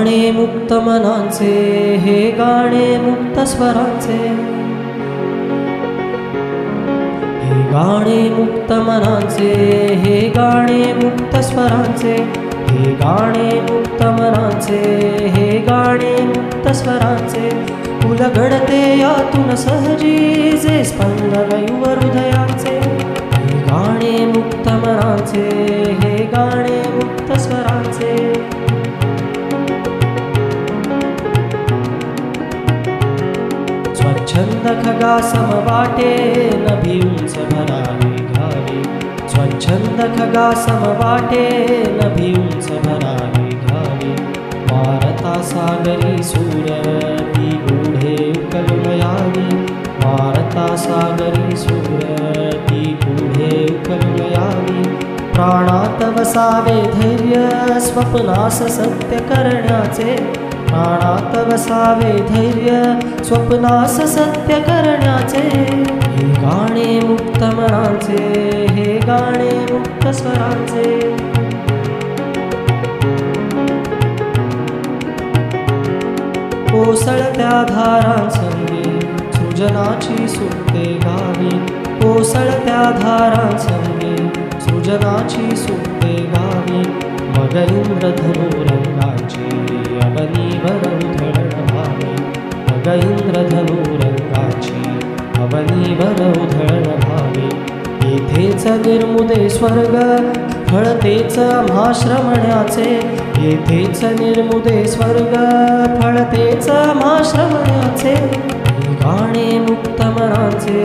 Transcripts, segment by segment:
गाणे मुक्त मनांचे, हे गाणे मुक्त स्वरांचे, हे गाणे मुक्त मनांचे, हे गाणे मुक्त स्वरांचे, हे गाणे मुक्त मनांचे, हे गाणे मुक्त स्वरांचे, उलगडते यातून सहजी जे स्पंदन युव हृदयाचे, हे गाणे मुक्त मनांचे, हे गाणे मुक्त स्वरांचे. स्वच्छंद खगा समवाटे नभी उंच भरावे घावे, स्वच्छंद खगा समवाटे नभी उंच भरावे घावे, वारता सागरी सूर ती गूढे उकलमयावी, वारता सागरी सूर ती गूढे उकलमयावी, प्राणात वसावे धैर्य स्वप्नास सत्य करण्याचे, प्राणात वसावे धैर्य स्वप्नास सत्य करण्याचे, हे गाणे मुक्त मनांचे, हे गाणे मुक्त स्वरांचे. कोसळत्या धारांसंगे सृजनाची सुप्ते गावी, कोसळत्या धारांसंगे सृजनाची सुप्ते गावी, मग इंद्रधनु रंगाची अवनीवर उधळण भावी, मग इंद्रधनु रंगाची अवनीवर उधळण भावी, येथेच निर्मुदे स्वर्ग फळतेच आम्हा श्रवण्याचे, येथेच निर्मुदे स्वर्ग फळतेच आम्हा श्रवण्याचे, हे गाणे मुक्त मनांचे,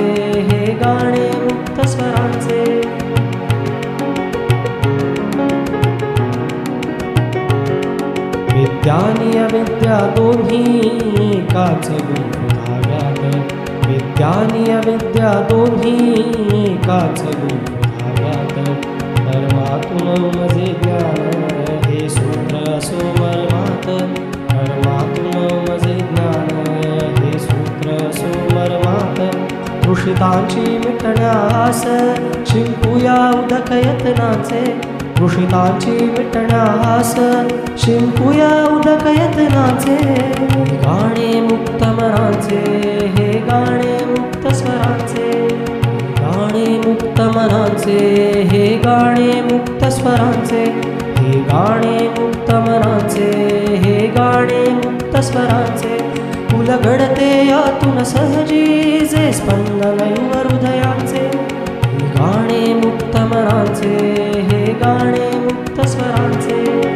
हे गाणे मुक्त स्वरांचे. विद्यानी अविद्या दोन्ही एकाच गुंफधाव्यात, विद्यानी अविद्या दोन्ही एकाच गुंफधाव्यात, परमातुन मजे ज्ञान हे सूत्र असो मर्मात, परमातुन मजे ज्ञान हे सूत्र असो मर्मात, तृषितांची मिटण्यास शिंपुया उदक यत्नाचे, तृषितांची मिटण्यास शिंपुया उदक यत्नाचे, हे गाणे मुक्त मनांचे, हे गाणे मुक्त स्वरांचे, हे गाणे मुक्त मनांचे, हे गाणे मुक्त स्वरांचे, हे गाणे मुक्त मनांचे, हे गाणे मुक्त स्वरांचे, उलगडते यातून सहजी जे स्पंदन युव हृदयाचे, हे गाणे मुक्त मनांचे, हे गाणे मुक्त स्वरांचे.